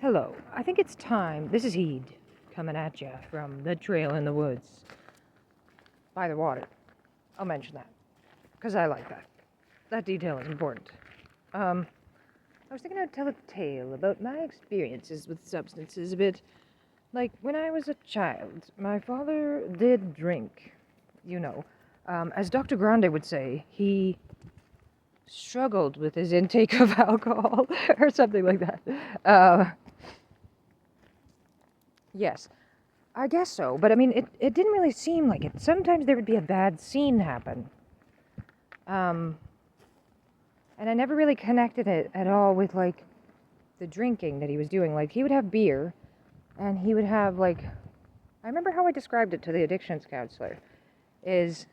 Hello, I think it's time. This is Heed coming at you from the trail in the woods by the water. I'll mention that because I like that. That detail is important. I was thinking I'd tell a tale about my experiences with substances a bit. Like when I was a child, my father did drink. You know, as Dr. Grande would say, he struggled with his intake of alcohol or something like that. Yes. I guess so, but I mean, it didn't really seem like it. Sometimes there would be a bad scene happen. Um, and I never really connected it at all with, like, the drinking that he was doing. Like, he would have beer, and he would have, like, I remember how I described it to the addictions counselor, is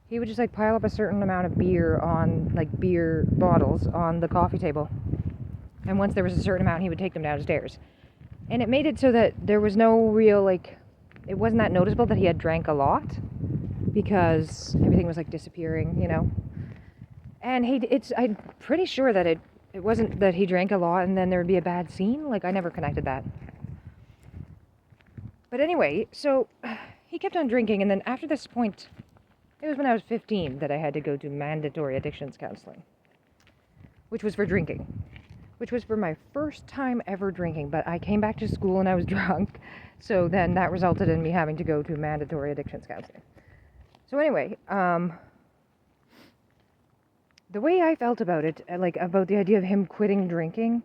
he would just, like, pile up a certain amount of beer on, like, beer bottles on the coffee table. And once there was a certain amount, he would take them downstairs. And it made it so that there was no real, like, it wasn't that noticeable that he had drank a lot because everything was, like, disappearing, you know. And I'm pretty sure that it wasn't that he drank a lot and then there would be a bad scene. Like, I never connected that. But anyway, so he kept on drinking, and then after this point, it was when I was 15 that I had to go to mandatory addictions counseling, which was for drinking. Which was for my first time ever drinking, but I came back to school and I was drunk, so then that resulted in me having to go to mandatory addictions counseling. So anyway, the way I felt about it, like about the idea of him quitting drinking,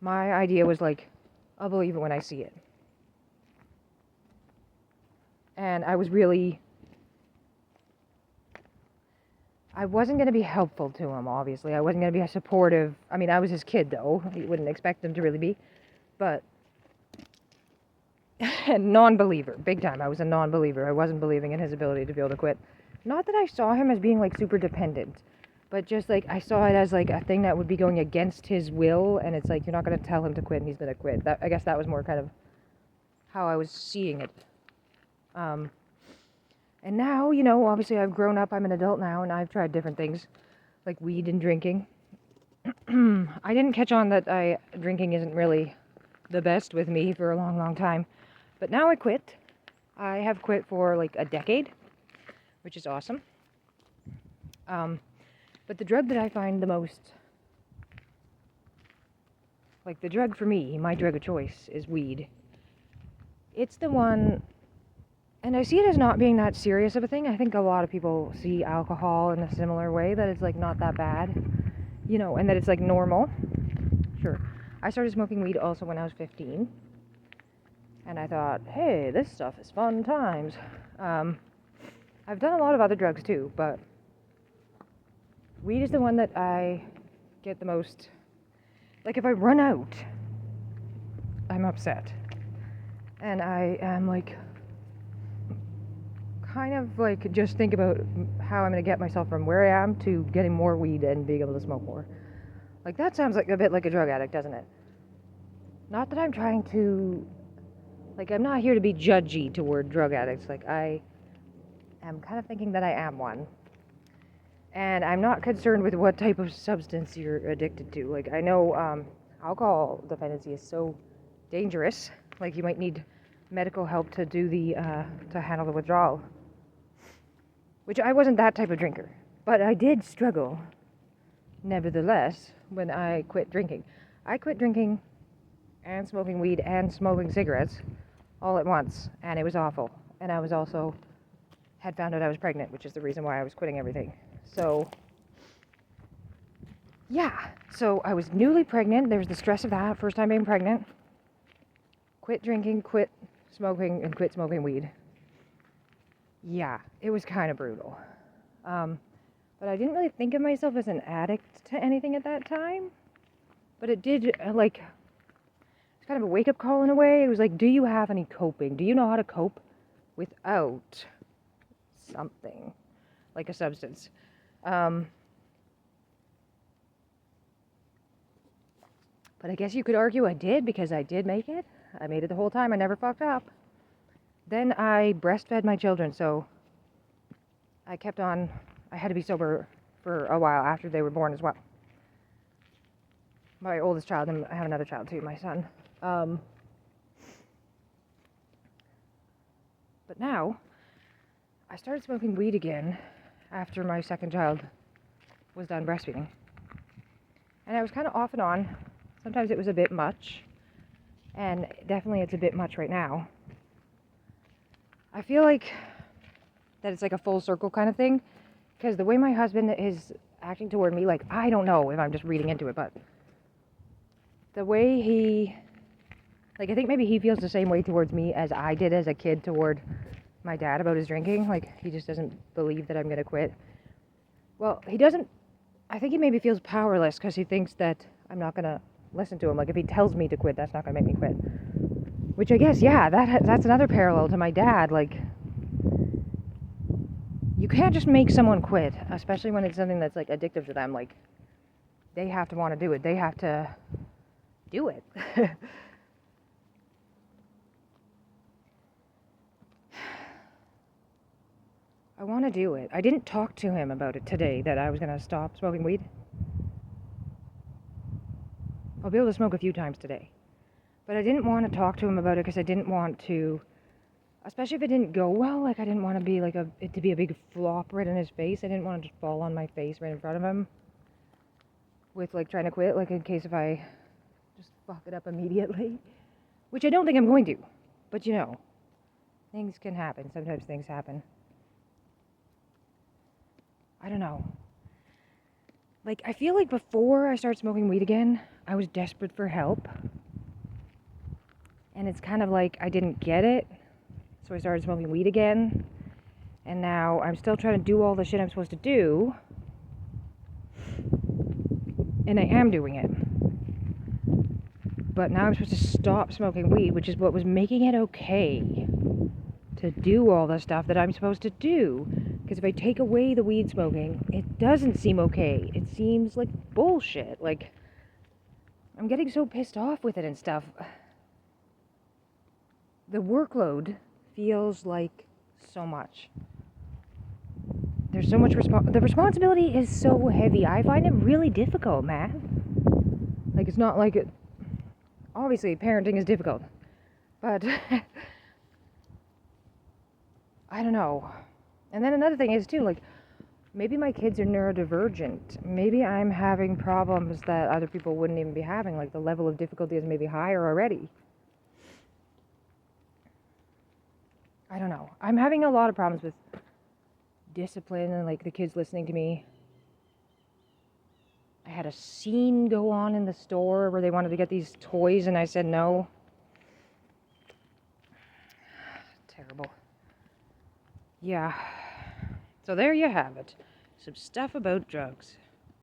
my idea was like, I'll believe it when I see it. And I wasn't going to be helpful to him, obviously. I wasn't going to be a supportive. I mean, I was his kid, though. You wouldn't expect him to really be. But, non-believer, big time. I was a non-believer. I wasn't believing in his ability to be able to quit. Not that I saw him as being, like, super dependent. But just, like, I saw it as, like, a thing that would be going against his will. And it's like, you're not going to tell him to quit and he's going to quit. I guess that was more kind of how I was seeing it. And now, you know, obviously I've grown up, I'm an adult now, and I've tried different things, like weed and drinking. I didn't catch on that drinking isn't really the best with me for a long, long time. But now I quit. I have quit for like a decade, which is awesome. But the drug that I find the most, like the drug for me, my drug of choice, is weed. It's the one. And I see it as not being that serious of a thing. I think a lot of people see alcohol in a similar way, that it's like not that bad, you know, and that it's like normal. Sure. I started smoking weed also when I was 15. And I thought, hey, this stuff is fun times. I've done a lot of other drugs too, but weed is the one that I get the most. Like if I run out, I'm upset. And I am like, kind of like just think about how I'm going to get myself from where I am to getting more weed and being able to smoke more. Like that sounds like a bit like a drug addict, doesn't it? Not that I'm trying to, like I'm not here to be judgy toward drug addicts. Like I am kind of thinking that I am one. And I'm not concerned with what type of substance you're addicted to. Like I know alcohol dependency is so dangerous. Like you might need medical help to do to handle the withdrawal. Which I wasn't that type of drinker, but I did struggle, nevertheless, when I quit drinking. I quit drinking and smoking weed and smoking cigarettes all at once, and it was awful. And I was also had found out I was pregnant, which is the reason why I was quitting everything. So, yeah. So I was newly pregnant. There was the stress of that, first time being pregnant. Quit drinking, quit smoking, and quit smoking weed. Yeah, it was kind of brutal. But I didn't really think of myself as an addict to anything at that time. But it did, it's kind of a wake-up call in a way. It was like, do you have any coping? Do you know how to cope without something, like a substance? But I guess you could argue I did, because I did make it. I made it the whole time. I never fucked up. Then I breastfed my children, so I kept on. I had to be sober for a while after they were born as well. my oldest child, and I have another child too, my son. But now, I started smoking weed again after my second child was done breastfeeding. And I was kind of off and on. Sometimes it was a bit much, and definitely it's a bit much right now. I feel like that it's like a full circle kind of thing, because the way my husband is acting toward me, like, I don't know if I'm just reading into it, but the way he, like, I think maybe he feels the same way towards me as I did as a kid toward my dad about his drinking. Like, he just doesn't believe that I'm going to quit. Well, he doesn't, I think he maybe feels powerless because he thinks that I'm not going to listen to him. Like, if he tells me to quit, that's not going to make me quit. Which I guess, yeah, that's another parallel to my dad. Like, you can't just make someone quit, especially when it's something that's, like, addictive to them. Like, they have to want to do it. They have to do it. I want to do it. I didn't talk to him about it today, that I was going to stop smoking weed. I'll be able to smoke a few times today. But I didn't want to talk to him about it because I didn't want to, especially if it didn't go well, like, I didn't want to be like it to be a big flop right in his face. I didn't want to just fall on my face right in front of him with, like, trying to quit, like, in case if I just fuck it up immediately. Which I don't think I'm going to. But, you know, things can happen. Sometimes things happen. I don't know. Like, I feel like before I started smoking weed again, I was desperate for help. And it's kind of like I didn't get it, so I started smoking weed again. And now I'm still trying to do all the shit I'm supposed to do. And I am doing it. But now I'm supposed to stop smoking weed, which is what was making it okay to do all the stuff that I'm supposed to do. Because if I take away the weed smoking, it doesn't seem okay. It seems like bullshit. Like, I'm getting so pissed off with it and stuff. The workload feels like so much. There's so much the responsibility is so heavy. I find it really difficult, man. Like, it's not like it. Obviously, parenting is difficult. But I don't know. And then another thing is, too, like, maybe my kids are neurodivergent. Maybe I'm having problems that other people wouldn't even be having. Like, the level of difficulty is maybe higher already. I don't know. I'm having a lot of problems with discipline and, like, the kids listening to me. I had a scene go on in the store where they wanted to get these toys and I said no. Terrible. Yeah. So there you have it. Some stuff about drugs.